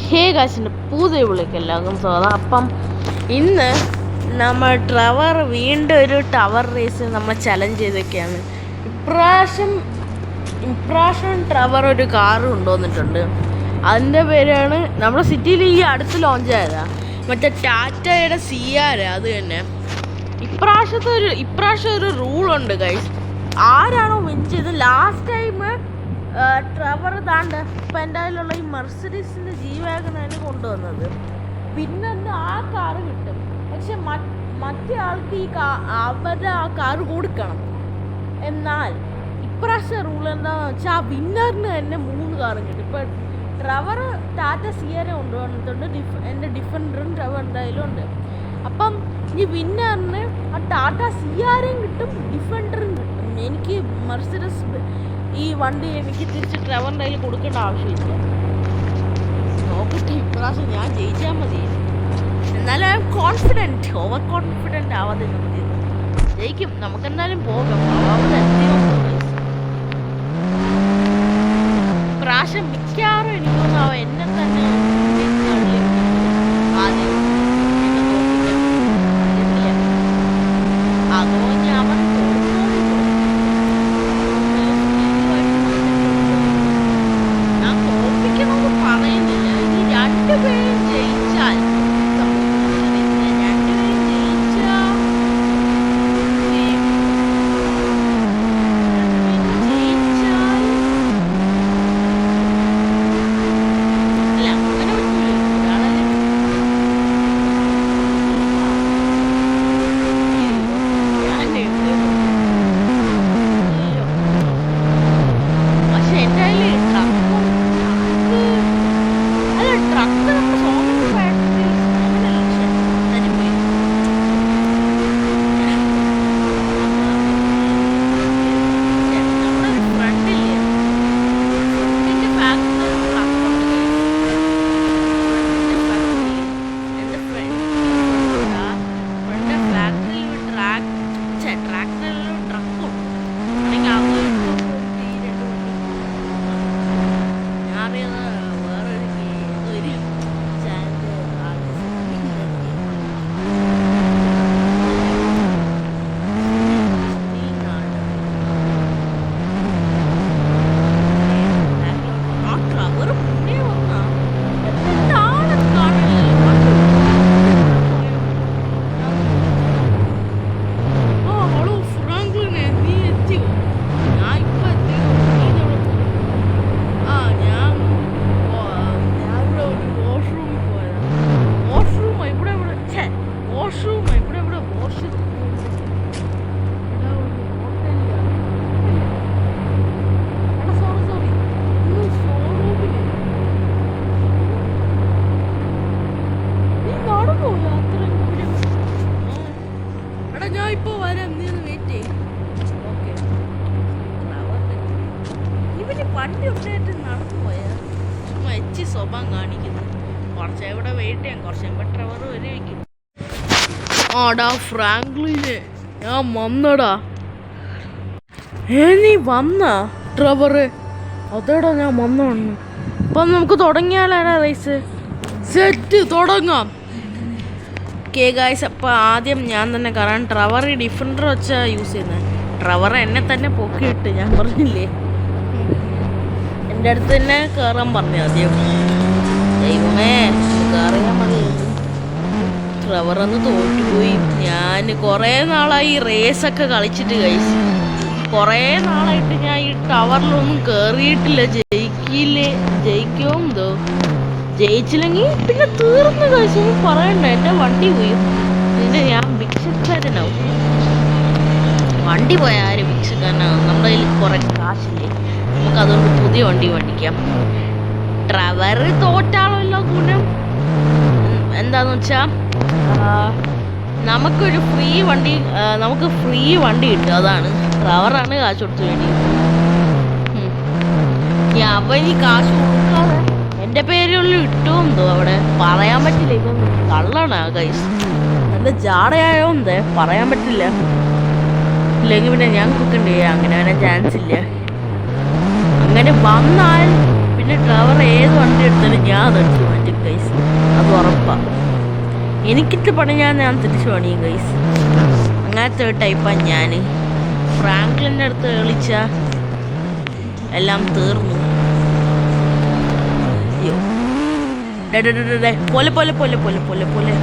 ഹേ ഗായ്സിൻ്റെ പുതിയ വിളിക്കെല്ലാവർക്കും സ്വാഗതം. അപ്പം ഇന്ന് നമ്മൾ ട്രവർ വീണ്ടും ഒരു ടവർ റേസ് നമ്മൾ ചലഞ്ച് ചെയ്തൊക്കെയാണ്. ഇപ്രാവശ്യം ട്രവർ ഒരു കാറ് കൊണ്ടുവന്നിട്ടുണ്ട്. അതിൻ്റെ പേരാണ് നമ്മുടെ സിറ്റിയിൽ ഈ അടുത്ത് ലോഞ്ച് ആയതാണ്, മറ്റേ ടാറ്റയുടെ CR. അത് തന്നെ ഇപ്രാവശ്യം ഒരു റൂളുണ്ട് ഗൈസ്. ആരാണോ വിൻ ചെയ്തത് ലാസ്റ്റ് ടൈം ട്രവർ താണ്ട് ഇപ്പം എൻ്റെ കയ്യിലുള്ള ഈ മെർസിഡീസിൻ്റെ G-Wagon കൊണ്ടുവന്നത്. പിന്നെ ആ കാറ് കിട്ടും, പക്ഷെ മറ്റേ ആൾക്ക് അവരുടെ ആ കാറ് കൊടുക്കണം. എന്നാൽ ഇപ്രാവശ്യം റൂൾ എന്താണെന്ന് വെച്ചാൽ ആ വിന്നറിന് തന്നെ 3 കാറും കിട്ടും. ഇപ്പം ട്രവർ ടാറ്റ CR കൊണ്ടുവന്നിട്ടുണ്ട്, എൻ്റെ ഡിഫൻഡറും ട്രവറിൻ്റെ കയ്യിലുണ്ട്. അപ്പം ഈ വിന്നറിന് ആ ടാറ്റ CRയും കിട്ടും, ഡിഫൻഡറും കിട്ടും. എനിക്ക് മെർസിഡീസ് ഈ വണ്ടി എനിക്ക് തിരിച്ച് ട്രവറിൻ്റെ കയ്യിൽ കൊടുക്കേണ്ട ആവശ്യമില്ല. നോക്കട്ടെ, ഇപ്രാവശ്യം ഞാൻ ജയിച്ചാൽ മതി. എന്നാലും I M confident, over confident ആവാതെ മതി. ജയിക്കും, നമുക്കെന്തായാലും പോകാം. ഇപ്രാവശ്യം മിക്കവാറും എനിക്ക് തോന്നുന്നു എന്നെ തന്നെ ആദ്യം അതോ അവൻ വണ്ടി ഉണ്ടായിട്ട് നടന്നു പോയാൽ ചുമ്മാ സ്വഭാവം കാണിക്കുന്നത്. കുറച്ച് എവിടെ വെയിറ്റ് ചെയ്യാം, കുറച്ച് എവിടെ ട്രവർ വരും. ആടാ ഫ്രാങ്ക്ലിനെ, ഞാൻ വന്നടാ. നീ വന്ന ട്രവറ്? അതേടാ ഞാൻ വന്നു. അപ്പം നമുക്ക് തുടങ്ങിയാലാടാ റേസ്. സെറ്റ്, തുടങ്ങാം. ഓക്കെ ഗായ്സ്, അപ്പോൾ ആദ്യം ഞാൻ തന്നെ കാരണം ട്രവർ ഡിഫൻഡർ വെച്ചാൽ യൂസ് ചെയ്യുന്നത്. ട്രവർ എന്നെ തന്നെ പൊക്കിയിട്ട് ഞാൻ പറഞ്ഞില്ലേ, എൻ്റെ അടുത്ത് തന്നെ കയറാൻ പറഞ്ഞു ആദ്യം. ദൈവമേ, കയറിയാൽ മതി. ട്രവറൊന്ന് തോറ്റുപോയി. ഞാൻ കുറേ നാളായി റേസൊക്കെ കളിച്ചിട്ട് ഗൈസ്. കുറേ നാളായിട്ട് ഞാൻ ഈ ടവറിലൊന്നും കയറിയിട്ടില്ല. ജയിക്കുമോ എന്തോ. ജയിച്ചില്ലെങ്കിൽ പിന്നെ തീർന്നു ഗൈസ്. ഒന്നും പറയണ്ട, എൻ്റെ വണ്ടി പോയി. പിന്നെ ഞാൻ ഭിക്ഷക്കാരനാവും. വണ്ടി പോയ ആര് ഭിക്ഷക്കാരനാവും? നമ്മുടെ കയ്യിൽ കുറേ കാശില്ലേ, നമുക്ക് അതുകൊണ്ട് പുതിയ വണ്ടി മേടിക്കാം. ട്രവർ തോറ്റാളല്ലോ ഗുണം എന്താന്ന് വെച്ചാൽ നമുക്ക് ഫ്രീ വണ്ടി കിട്ടും. അതാണ് ട്രവറാണ് കാശ് കൊടുത്ത് വേണ്ടി. അവൻ ഈ കാശ് കൊടുക്കാതെ എൻ്റെ പേരുള്ള ഇട്ടുമെന്തോ അവിടെ പറയാൻ പറ്റില്ല. ഇപ്പം കള്ളണ ഗൈസ്, നല്ല ജാടയായോ എന്തേ പറയാൻ പറ്റില്ല. ഇല്ലെങ്കിൽ പിന്നെ ഞാൻ കൊടുക്കണ്ടേ, അങ്ങനെ വരാൻ ചാൻസ് ഇല്ല. അങ്ങനെ വന്നാൽ പിന്നെ ട്രവർ ഏത് വണ്ടി എടുത്താലും ഞാൻ അതെടുത്ത് മാറ്റും ഗൈസ്, അത് ഉറപ്പാണ്. എനിക്കിട്ട് പണി ഞാൻ തിരിച്ചു പണിയും ഗൈസ്. അങ്ങനത്തെ ഒരു ടൈപ്പാണ് ഞാൻ. ഫ്രാങ്ക്ലിൻ്റെ അടുത്ത് കളിച്ച എല്ലാം തീർന്നു. അയ്യോ പോലെ പോലെ പോലെ പോലെ പോലെ പോലെ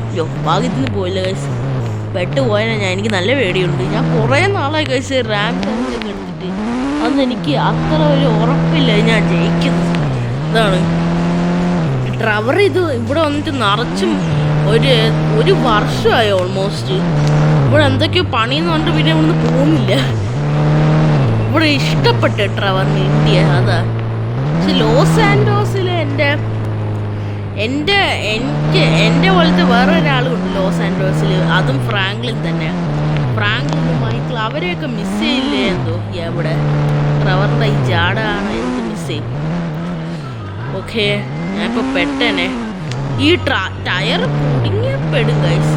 അയ്യോ ഭാഗ്യത്തിന് പോയില്ല ഗൈസ്. പെട്ട് പോയാൽ എനിക്ക് നല്ല പേടിയുണ്ട്. ഞാൻ കുറേ നാളായി ഗൈസ് റാങ്ക് എടുത്തിട്ട്. അന്ന് എനിക്ക് അത്ര ഒരു ഉറപ്പില്ല ഞാൻ ജയിക്കുന്നത്. അതാണ് ട്രവർ ഇത് ഇവിടെ വന്നിട്ട് നിറച്ചും ഒരു വർഷമായി ഓൾമോസ്റ്റ്. ഇവിടെ എന്തൊക്കെയോ പണിയെന്ന് പറഞ്ഞിട്ട് പിന്നെ ഇവിടുന്ന് പോകുന്നില്ല. ഇവിടെ ഇഷ്ടപ്പെട്ട ട്രവറിന് ഇന്ത്യ അതാ. പക്ഷെ ലോസ് ആൻഡോസിൽ എൻ്റെ പോലത്തെ വേറെ ഒരാളുണ്ട് ലോസ് ആൻഡോസിൽ, അതും ഫ്രാങ്ക്ലിൻ തന്നെ. ഫ്രാങ്ക്ലിൻ മൈക്കിൾ അവരെയൊക്കെ മിസ് ചെയ്യില്ലേ എന്തോ എവിടെ. ട്രവറിൻ്റെ ഈ ജാടാണ് എന്ത് മിസ് ചെയ്യും. ഓക്കെ ഞാനിപ്പോൾ പെട്ടനെ ഈ ടയർ കുടുങ്ങിയപ്പെടും ഗൈസ്.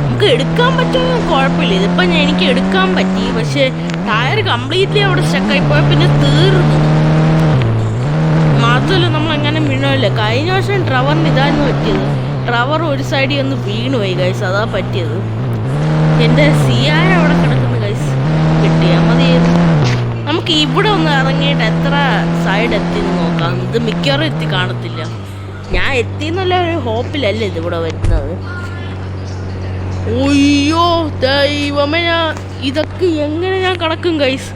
നമുക്ക് എടുക്കാൻ പറ്റുമെന്ന് കുഴപ്പമില്ല. ഇതിപ്പോൾ എനിക്ക് എടുക്കാൻ പറ്റി, പക്ഷേ ടയർ കംപ്ലീറ്റ്ലി അവിടെ സ്റ്റക്കായി പോയാൽ പിന്നെ തീർന്നു. മാത്രമല്ല നമ്മളെങ്ങനെ വീണില്ല. കഴിഞ്ഞ വർഷം ട്രവറിന് ഇതായിരുന്നു പറ്റിയത്. ട്രവർ ഒരു സൈഡിൽ ഒന്ന് വീണുപോയി ഗൈസ്, അതാ പറ്റിയത്. എൻ്റെ സിയായ അവിടെ കിടക്കുന്നു ഗൈസ്, കിട്ടിയാൽ മതിയായിരുന്നു. നമുക്ക് ഇവിടെ ഒന്ന് ഇറങ്ങിയിട്ട് എത്ര സൈഡ് എത്തിയെന്ന് നോക്കാം. ഇത് മിക്കവാറും എത്തി കാണത്തില്ല. ഞാൻ എത്തിയെന്നുള്ള ഒരു ഹോപ്പിലല്ലേ ഇതിവിടെ വരുന്നത്. ഒയ്യോ ദൈവമേ, ഇതൊക്കെ എങ്ങനെ ഞാൻ കടക്കും ഗൈസ്?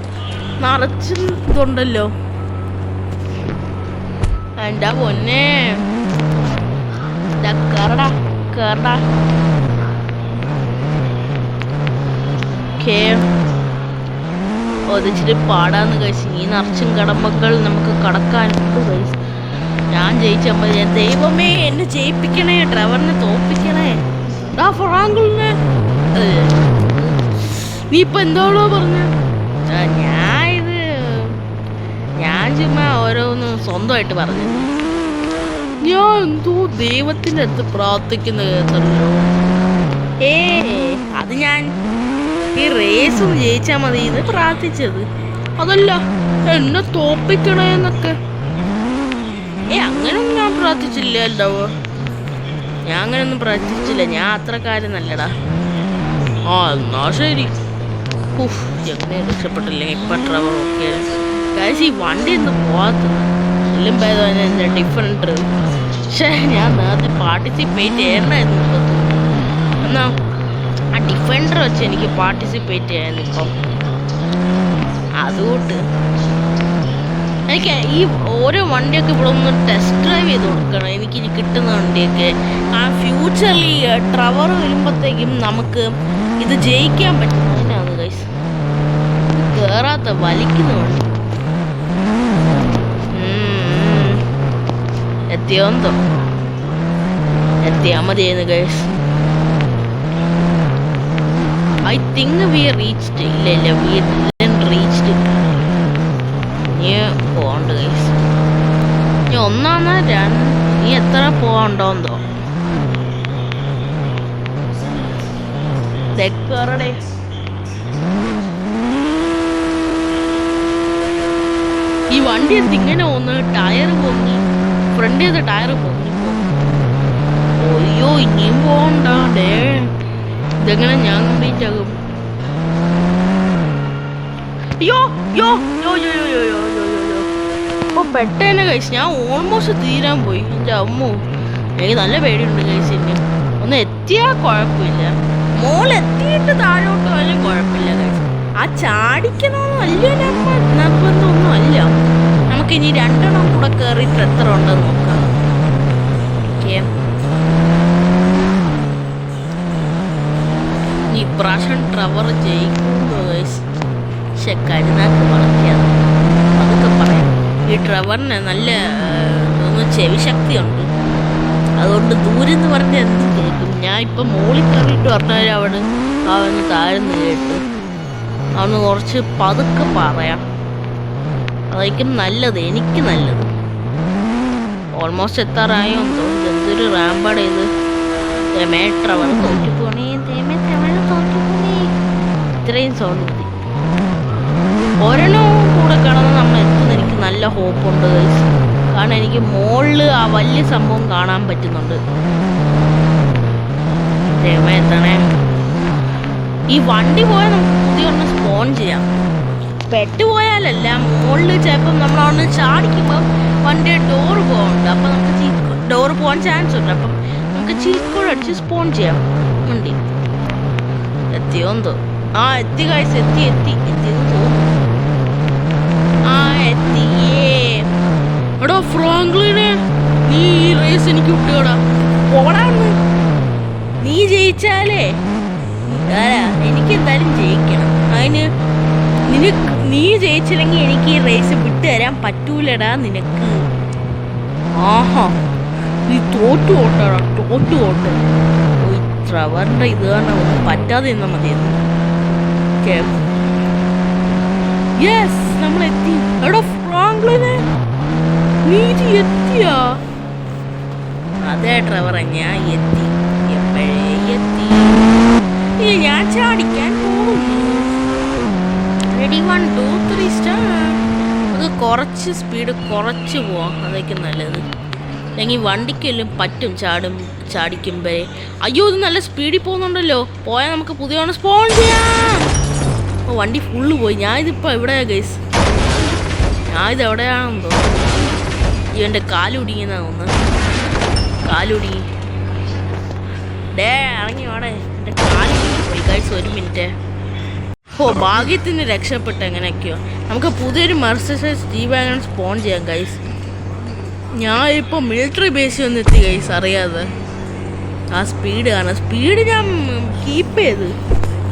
നിറച്ചും ഇതുണ്ടല്ലോ എൻ്റെ പൊന്നെ. കേറടാ കേറടാ. ഒതിച്ചിട്ട് പാടാന്ന് കഴിച്ച് ഈ നിറച്ചും കടമ്പകൾ നമുക്ക് കടക്കാനുണ്ട് കഴിച്ച്. ഞാൻ ജയിച്ചാൽ മതി. ദൈവമേ എന്നെ ജയിപ്പിക്കണേ, ഡ്രൈവറിനെ തോപ്പിക്കണേ. ഫ്രാങ്ക്ലിനെ നീ ഇപ്പം എന്തോളോ പറഞ്ഞ? ഞാൻ ചുമ്മാ ഓരോന്ന് സ്വന്തമായിട്ട് പറഞ്ഞു. ഞാൻ എന്തോ ദൈവത്തിൻ്റെ അടുത്ത് പ്രാർത്ഥിക്കുന്ന കേട്ടല്ലോ. അത് ഞാൻ ഈ റേസും ജയിച്ചാൽ മതി ഇത് പ്രാർത്ഥിച്ചത്. അതല്ല എന്നെ തോപ്പിക്കണേന്നൊക്കെ. അങ്ങനൊന്നും ഞാൻ പ്രാർത്ഥിച്ചില്ലല്ലോ. ഞാൻ അങ്ങനെയൊന്നും പ്രാർത്ഥിച്ചില്ല. ഞാൻ അത്രക്കാരനല്ലടാ. എന്നാ ശരി. എങ്ങനെ രക്ഷപ്പെട്ടില്ലേ ഇപ്പം ട്രവർ ഒക്കെ കാശ്. ഈ വണ്ടി ഒന്ന് പോകാത്തത് എല്ലാം ഭേദം എൻ്റെ ഡിഫറൻറ്റ്. പക്ഷേ ഞാൻ നേരത്തെ പാർട്ടിസിപ്പേറ്റ് ചെയ്യണ്ടായിരുന്നു. എന്നാ ആ ഡിഫൻഡർ വെച്ച് എനിക്ക് പാർട്ടിസിപ്പേറ്റ് ചെയ്യാൻ ഇപ്പം. അതുകൊണ്ട് എനിക്ക് ഈ ഓരോ വണ്ടിയൊക്കെ ഇവിടെ ഒന്ന് ടെസ്റ്റ് ഡ്രൈവ് ചെയ്ത് കൊടുക്കണം. എനിക്കിനി കിട്ടുന്ന വണ്ടിയൊക്കെ ആ ഫ്യൂച്ചറിൽ ഈ ട്രവർ വരുമ്പോഴത്തേക്കും നമുക്ക് ഇത് ജയിക്കാൻ പറ്റും. അതിനാണ് ഗൈസ് കയറാത്ത വലിക്കുന്ന വണ്ടി. എത്തിയോന്തോ എത്തിയാ മതിയായിരുന്നു guys. I think we reached. ഇല്ല we didn't reached. നീ പോകണ്ട ഗൈസ്. നീ ഒന്നാന്നാ നീ എത്ര പോകണ്ടോന്തോ. തെക്കറടെ ഈ വണ്ടി ഇങ്ങനെ ഒന്ന് ടയർ പൊങ്ങി, ഫ്രണ്ട് ചെയ്ത ടയർ പൊങ്ങി പോകും. അയ്യോ ഇനിയും പോകണ്ടേ. ഇതെങ്ങനെ ഞാൻ കംപ്ലീറ്റ് ആകും? പെട്ടേനെ കഴിച്ച് ഞാൻ ഓൾമോസ്റ്റ് തീരാൻ പോയി. എൻ്റെ അമ്മോ എനിക്ക് നല്ല പേടിയുണ്ട് കഴിച്ച്. എന്നെ ഒന്ന് എത്തിയാൽ കുഴപ്പമില്ല. മോളെത്തിയിട്ട് താഴോട്ട് പോയാലും കുഴപ്പമില്ല കഴിച്ച്. ആ ചാടിക്കണമെന്നും വലിയ നിർബന്ധമൊന്നും അല്ല. നമുക്കിനി 2 എണ്ണം കൂടെ കയറിയിട്ട് എത്ര ഉണ്ടെന്ന് നോക്കാം. ഓക്കെ ഇപ്രാവശ്യം ട്രവർ ജയിക്കുമോ ഗൈസ്? പക്ഷെ കരുനാക്ക് വളർത്തിയാണ് അതൊക്കെ പറയാം. ഈ ട്രവറിന് നല്ല ചെവി ശക്തിയുണ്ട്. അതുകൊണ്ട് ദൂരെന്ന് പറഞ്ഞാൽ എന്ത് കേൾക്കും. ഞാൻ ഇപ്പം മോളിൽ കയറിയിട്ട് പറഞ്ഞാൽ അവിടെ അവന് താഴ്ന്ന് കേട്ടു. അവന് കുറച്ച് പതുക്കെ പറയാം, അതായിരിക്കും നല്ലത്. എനിക്ക് നല്ലത്. ഓൾമോസ്റ്റ് എത്താറായോ എന്തോ. എന്തൊരു റാമ്പാട് ചെയ്ത് ട്രവർ തോറ്റു പോണേ. ഇത്രയും സൗണ്ട് മതി. ഒരെണ്ണവും കൂടെ കാണുന്ന നമ്മൾ എത്തുന്ന എനിക്ക് നല്ല ഹോപ്പുണ്ട് ഗൈസ്. കാരണം എനിക്ക് മുകളിൽ ആ വലിയ സംഭവം കാണാൻ പറ്റുന്നുണ്ട്. എത്തണേ. ഈ വണ്ടി പോയാൽ നമുക്ക് പുതിയൊന്ന് സ്പോൺ ചെയ്യാം. പെട്ടുപോയാലല്ല, മുകളിൽ ചിലപ്പം നമ്മളവിടെ ചാടിക്കുമ്പോൾ വണ്ടിയുടെ ഡോറ് പോകാറുണ്ട്. അപ്പം നമുക്ക് ഡോറ് പോകാൻ ചാൻസ് ഉണ്ട്. അപ്പം നമുക്ക് ചീറ്റ് കോഡ് അടിച്ച് സ്പോൺ ചെയ്യാം വണ്ടി. എത്തിയോന്തോ? ആ എത്തി ഗൈസ്, എത്തിയെന്ന് തോന്നുന്നു. ആ എത്തിയേ. എടാ ഫ്രാങ്ക്ലിനെ, നീ ഈ റേസ് എനിക്ക് വിട്ടുകടാ. പോടാന്ന്. നീ ജയിച്ചാലേ എനിക്ക് എന്തായാലും ജയിക്കണം. അതിന് നീ ജയിച്ചില്ലെങ്കിൽ എനിക്ക് ഈ റേസ് വിട്ടു തരാൻ പറ്റൂലടാ നിനക്ക്. ആഹാ, നീ തോറ്റു ഓട്ടാടാ, തോറ്റു ഓട്ട്. ട്രവറിന്റെ ഇത് തന്നെ ഒന്നും പറ്റാതെ നിന്നാൽ മതിയായിരുന്നു. യെസ്, നമ്മൾ എത്തി. എടാ ഫ്രാങ്ക്ലിനെ, നീ എത്തിയാ? അതെ ട്രവറെ, ഞാൻ എത്തി. എപ്പോഴേ എത്തി. ഞാൻ ചാടിക്കാൻ പോകുന്നു. Ready, 1 2 3 start. അത് കുറച്ച് സ്പീഡ് കുറച്ച് പോവാം, അതൊക്കെ നല്ലത്. അല്ലെങ്കിൽ വണ്ടിക്കെല്ലാം പറ്റും ചാടിക്കുമ്പോഴേ. അയ്യോ, ഇത് നല്ല സ്പീഡിൽ പോകുന്നുണ്ടല്ലോ. പോയാൽ നമുക്ക് പുതിയ സ്പോൺ ചെയ്യാം. ഓ, വണ്ടി ഫുള്ള് പോയി. ഞാനിതിപ്പോൾ എവിടെയാ ഗൈസ്? ഞാനിത് എവിടെയാണെന്ന് തോന്നുന്നു. ഇവൻ്റെ കാലുടിങ്ങുന്ന തോന്നുന്നു. കാലുടി ഡേ ഇറങ്ങി വേണേ. എൻ്റെ കാലുടി പോയി ഗൈസ്. 1 മിനിറ്റ്. ഓ, ഭാഗ്യത്തിന് രക്ഷപ്പെട്ട. എങ്ങനെയൊക്കെയോ നമുക്ക് പുതിയൊരു മെർസിഡീസ് G-Wagon സ്പോൺ ചെയ്യാം ഗൈസ്. ഞാൻ ഇപ്പോൾ മിലിറ്ററി ബേസിൽ ഒന്ന് എത്തി ഗൈസ്, അറിയാതെ. ആ സ്പീഡ് കാണാം. സ്പീഡ് ഞാൻ കീപ്പ് ചെയ്ത്.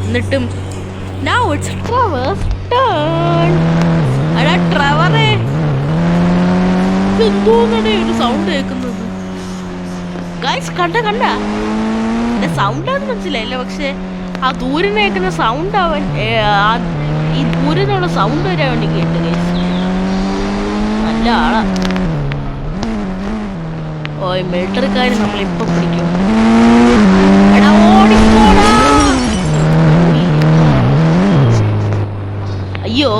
എന്നിട്ടും now it's Trevor's turn. അടാ ട്രെവറെ, എന്തോന്നടേ ഒരു സൗണ്ട് കേൾക്കുന്നത് ഗൈസ്? കണ്ട എൻ്റെ സൗണ്ടാണെന്ന് മനസ്സിലായില്ല, പക്ഷെ ആ ദൂരെ കേൾക്കുന്ന സൗണ്ട് അവൻ ഈ ദൂരെ നിന്നുള്ള സൗണ്ട് വരാൻ വേണ്ടി കേട്ട് ഗൈസ്. നല്ല ആളാ. ഓ, ഈ മിലിറ്ററിക്കാർ നമ്മളിപ്പോ പിടിക്കും. എടാ ഓടിക്കോടാ. അയ്യോ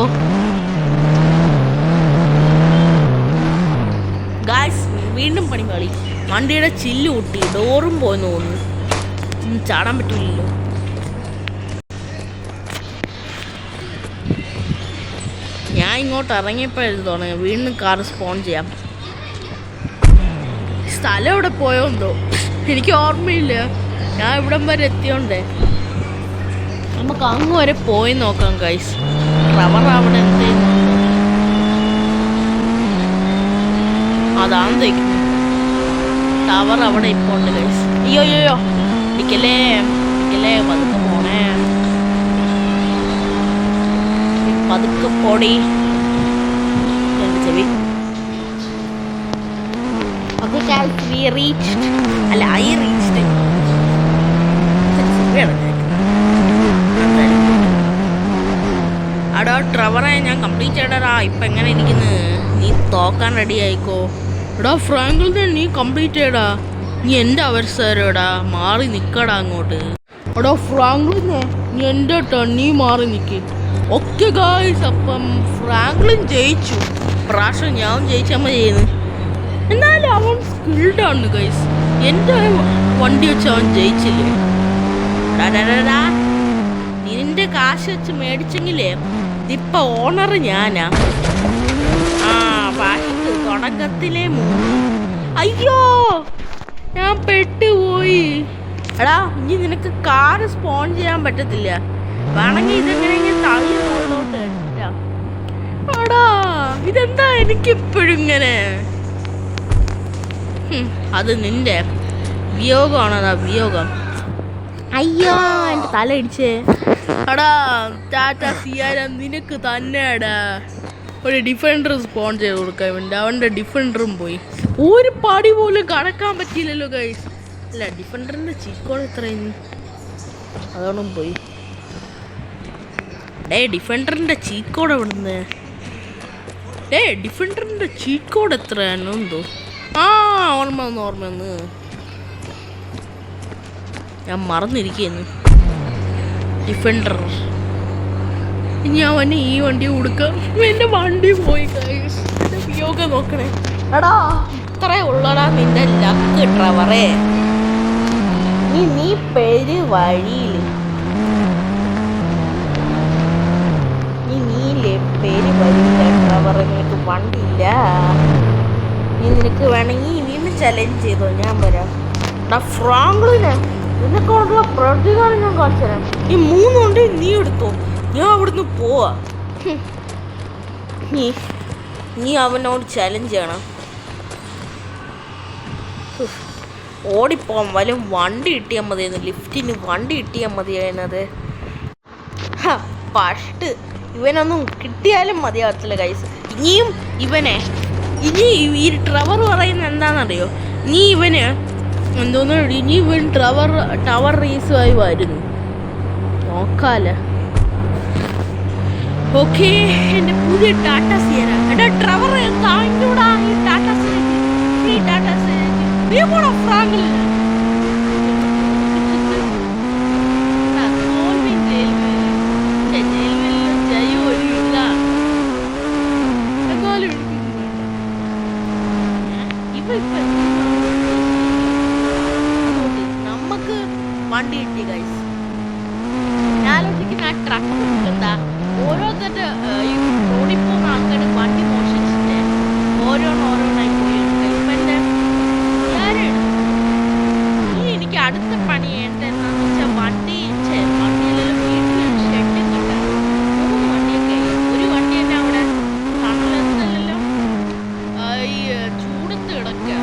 ഗായ്സ്, വീണ്ടും പണി കളി. വണ്ടിയുടെ ചില്ല് പൊട്ടി, ഡോറും പോയെന്ന് തോന്നുന്നു. ചാടാൻ പറ്റില്ലല്ലോ. ഞാൻ ഇങ്ങോട്ട് ഇറങ്ങിയപ്പോഴത് തുടങ്ങി. വീണ്ടും കാർ സ്പോൺ ചെയ്യാം. സ്ഥലം എവിടെ പോയോന്തോ എനിക്ക് ഓർമ്മയില്ല. ഞാൻ ഇവിടം വരെ എത്തിയോണ്ടേ. നമുക്ക് അങ്ങ് വരെ പോയി നോക്കാം ഗൈസ്. ട്രെവർ അവിടെ എന്തെയ്യുന്നു? അതാണ് തേക്കുന്നു. ടവർ അവിടെ ഇപ്പോൾ ഉണ്ട് ഗൈസ്. അയ്യോ ഇടിക്കല്ലേ പതുക്കെ പോണേ. പതുക്കെ പൊടി രണ്ട് ചെവി. Okay guys, we reached. I reached. അടാ ട്രെവറെ, ഞാൻ കംപ്ലീറ്റ് ചെയ്യടാ. ഇപ്പം എങ്ങനെ ഇരിക്കുന്നു? നീ തോക്കാൻ റെഡി ആയിക്കോ. എടാ ഫ്രാങ്ക്ലിനെ, നീ കംപ്ലീറ്റ് ചെയ്യടാ. നീ എൻ്റെ അവസരടാ, മാറി നിൽക്കടാ അങ്ങോട്ട്. എടാ ഫ്രാങ്ക്ലിനെ, നീ എൻ്റെ ടേൺ, നീ മാറി നിൽക്ക്. ഓക്കെ ഗായ്സ്, അപ്പം ഫ്രാങ്ക്ലിൻ ജയിച്ചു. പ്രാവശ്യം ഞാൻ ജയിച്ചാൽ മതി ചെയ്യുന്നു. എന്നാലും അവൻ സ്കിൽഡാണ് ഗൈസ്. എൻ്റെ വണ്ടി വെച്ച് അവൻ ജയിച്ചില്ലേ. നിന്റെ കാശ് വെച്ച് മേടിച്ചെങ്കിലേ ഇപ്പം ഓണർ ഞാനാ. ആ ഫസ്റ്റ് തുടക്കത്തിലേ അയ്യോ, ഞാൻ പെട്ടുപോയി. എടാ, ഇനി നിനക്ക് കാറ് സ്പോൺ ചെയ്യാൻ പറ്റത്തില്ല. വേണമെങ്കിൽ ഇതെങ്ങനെയെങ്കിലും തള്ളി മുകളിലോട്ട് ഇട്ടാ. എടാ, ഇതെന്താ എനിക്കിപ്പോഴും ഇങ്ങനെ? അത് നിന്റെ വിയോഗമാണോടാ, വിയോഗം. അയ്യോ, എൻ്റെ തല ഇടിച്ചേ. എടാ ടാറ്റ സിയാരം, നിനക്ക് തന്നെയാടാ. ഒരു ഡിഫൻഡർ സ്പോൺ ചെയ്ത് കൊടുക്കാൻ വേണ്ടി അവൻ്റെ ഡിഫൻഡറും പോയി. ഒരു പടി പോലും കടക്കാൻ പറ്റിയില്ലല്ലോ ഗൈസ്. അല്ല, ഡിഫൻഡറിൻ്റെ ചീക്കോട് എത്രയെന്ന് അതോടും പോയി. ഡിഫൻഡറിൻ്റെ ചീക്കോട് എവിടുന്ന്? ഡിഫൻഡറിൻ്റെ ചീക്കോട് എത്രയാണോ എന്തോ. ഓർമ്മ വന്ന് ഞാൻ മറന്നിരിക്കുന്നു. ഡിഫൻഡർ ഇനി അവന് ഈ വണ്ടി കൊടുക്കാം. എൻ്റെ വണ്ടി പോയി ഗൈസ്. എൻ്റെ വിയോഗം നോക്കണേ. എടാ ഇത്രേ ഉള്ളടാ നിന്റെ ലക്ക് ഡ്രൈവറേ. നീ പെരു വഴിയിൽ പേര് വരില്ല ഡ്രൈവറെ. നിനക്ക് വണ്ടിയില്ല. നിനക്ക് വേണമെങ്കിൽ വീണ്ടും ചലഞ്ച് ചെയ്തോ, ഞാൻ വരാം. എടാ ഫ്രാങ്ക്ലിനെ നിനക്കൊണ്ടുള്ള പ്രതികാരം ഞാൻ കാണിച്ചു തരാം. ഈ 3 വണ്ടി നീ എടുത്തോ, ഞാൻ അവിടുന്ന് പോവാ. നീ അവനോട് ചലഞ്ച് ചെയ്യണം. ഓടിപ്പോവാൻ വല്ല വണ്ടി കിട്ടിയാൽ മതിയായിരുന്നു. ലിഫ്റ്റിന് വണ്ടി കിട്ടിയാൽ മതിയായിരുന്നത്. ഫസ്റ്റ് ഇവനൊന്നും കിട്ടിയാലും മതിയാകത്തില്ല ഗൈസ്. ഇനിയും ഇനി ഈ ട്രവർ പറയുന്നത് എന്താണെന്നറിയോ? ഇവന് എന്തോന്ന് ഇനി ഇവൻ ടവർ റേസുമായി വരുന്നു. നോക്കാല്. ഓക്കെ, എൻ്റെ പുതിയ ടാറ്റ സിയറ. എടാ ട്രവർ താഴൂടാ ഈ Tata Sierra. Free Tata Sierra. നീ പോടാ ഫ്രാങ്കിൽ. നമുക്ക് വണ്ടി കിട്ടി ഗൈസ്. ഞാനൊരിക്കലും ആ ട്രക്ക് എന്താ ഓരോരുത്തരുടെ ഈ റോഡിൽ പോകുന്ന ആൾക്കാരുടെ വണ്ടി മോഷിച്ചിട്ട് ഓരോന്നായി പോയി എടുക്കുക. ഇപ്പം എൻ്റെ എനിക്ക് അടുത്ത പണി എന്താണെന്ന് വെച്ചാൽ വണ്ടിയിലെല്ലാം വീട്ടിലൊരു ഷെഡ് കിട്ടാൻ 3 വണ്ടിയൊക്കെ. ഒരു വണ്ടി തന്നെ അവിടെ തണലത്തല്ലോ ഈ ചൂടത്ത് കിടക്കുക.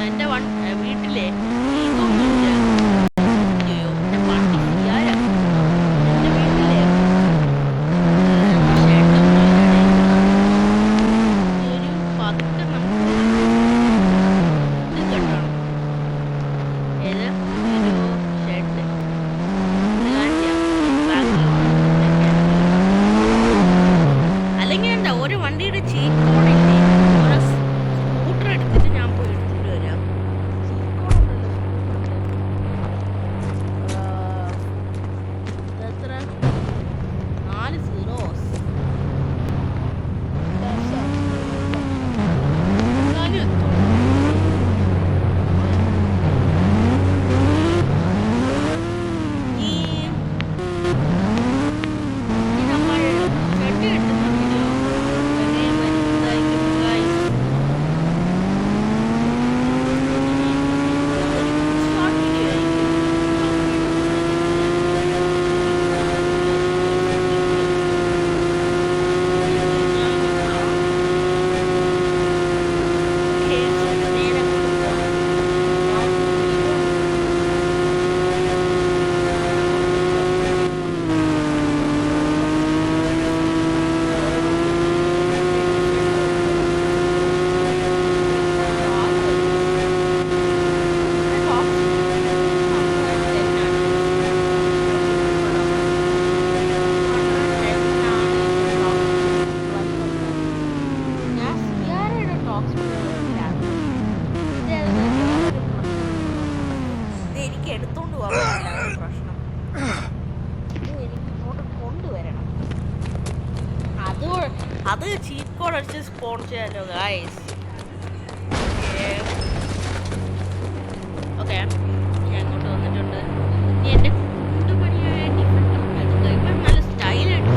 എൻ്റെ വീട്ടിലെ ഇതൊന്നുമില്ല. അയ്യോ എൻ്റെ വണ്ടി ശരിയായ എൻ്റെ വീട്ടിലെ ഒരു പതുക്കെ നമുക്ക് ഇത് കെട്ടണം. ഏത് ഒരു ഷെഡ് അല്ലെങ്കിൽ എന്താ ഒരു വണ്ടിയുടെ ചീക്കോണില്ലേ, ഓരോ സ്കൂട്ടർ എടുത്തിട്ട് ഞാൻ പോയി എടുത്തിട്ട് വരാം. എത്ര 4 സീറോസ്. എനിക്ക് എടുത്തോണ്ട് പോകാൻ പ്രശ്നം. എനിക്ക് ഇങ്ങോട്ട് കൊണ്ടുവരണം. അത് ചീറ്റ് കോഡ് അടിച്ച് സ്പോൺ ചെയ്യാലോ ഗൈസ്. ഓക്കെ, ഞാൻ ഇങ്ങോട്ട് വന്നിട്ടുണ്ട്. നീ എൻ്റെ കൊണ്ടുപണിയായ ഡിഫൻഡർ എടുക്കുക. ഇപ്പം നല്ല സ്റ്റൈലായിട്ട്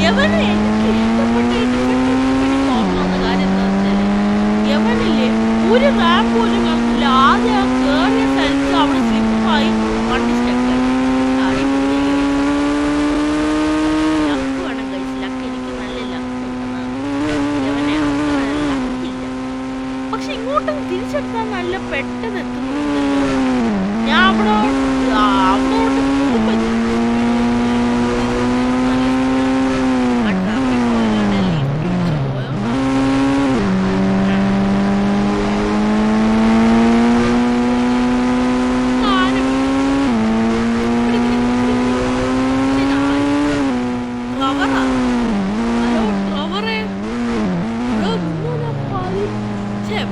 യവന് എനിക്ക് ഇഷ്ടപ്പെട്ട തോന്നുന്ന കാര്യം എന്താ വെച്ചാൽ യവനില്ലേ ഒരു റാമ്പ് പോലും കാണില്ല. ആദ്യം ആ കേറിയ സ്ഥലത്ത് അവിടെ സ്ലിപ്പായി വണ്ടി സ്റ്റക്കായി. ലക്ക് വേണം കഴിച്ച്. ലക്ക് എനിക്ക് നല്ല ലക്ക് ഉണ്ടെന്നാണ്. യവനെ അത്ര ലക്കില്ല. പക്ഷെ ഇങ്ങോട്ടും തിരിച്ചെത്താൻ നല്ല പെട്ടെന്ന് എത്തുന്നുണ്ടല്ലോ. ഞാൻ അവിടോട്ട് പോകുമ്പോൾ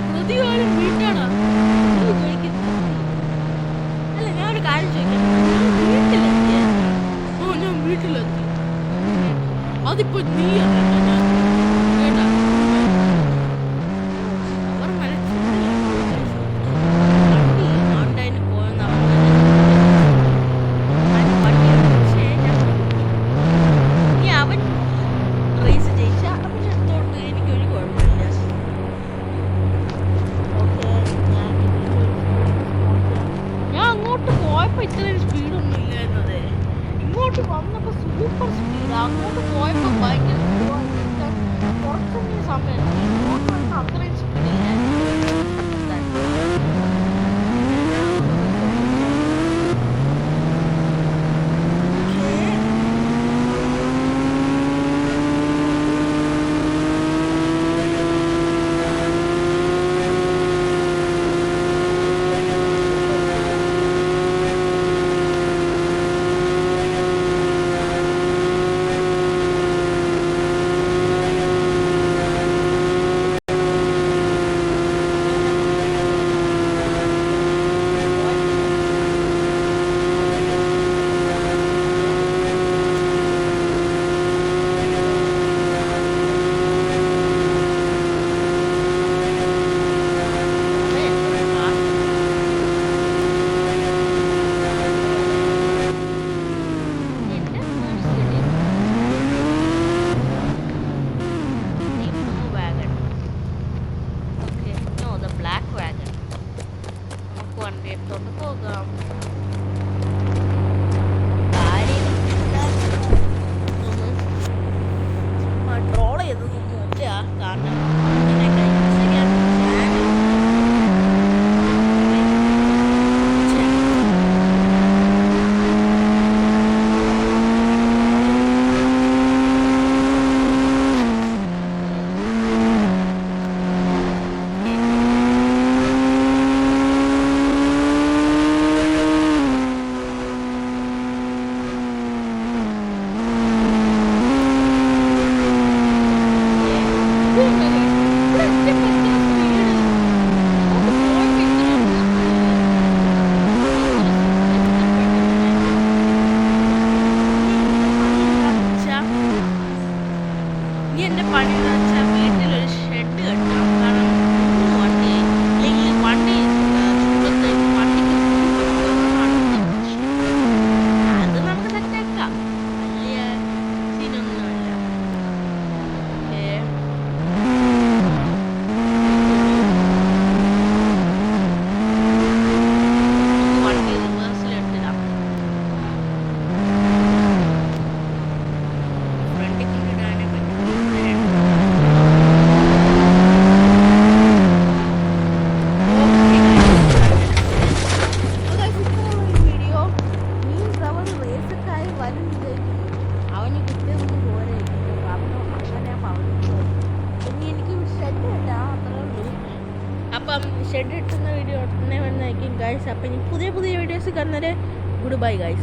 പ്രതികാരം വീട്ടാണ്. അല്ല നോക്കാം. ട്രോൾ ചെയ്തൊന്നും ഒറ്റ കാരണം ഇങ്ങനെ കഴിക്കാൻ ഇനി എൻ്റെ പണി എന്ന് വെച്ചാൽ വീട്ടിലൊരു ഷെഡ് കെട്ടണം. കാരണം 3 വണ്ടി അല്ലെങ്കിൽ വണ്ടി ചൂടത്തേക്ക് വണ്ടിക്ക് അത് നമുക്ക് സെറ്റാക്കാം. വലിയ സീനൊന്നുമില്ല. ഓക്കേ, വണ്ടി റിവേഴ്സിലിട്ടിടാം. ഫ്രണ്ടിൽ കൊണ്ടിടാനേ പറ്റും. വീഡിയോ ഈ റവർ റേസൊക്കെയായി വരും വിചാരിക്കുന്നു. അവന് കിട്ടിയതൊന്നും പോരെ അവന് അങ്ങനെ പറഞ്ഞു. ഇനി എനിക്ക് ഷെഡ് കിട്ടാം, അത്രേ ഉള്ളൂ. അപ്പം ഷെഡ് കിട്ടുന്ന വീഡിയോ ഉടനെ വന്നായിരിക്കും ഗൈസ്. അപ്പം ഇനി പുതിയ വീഡിയോസ് കാണുന്നവരെ ഗുഡ് ബൈ ഗൈസ്.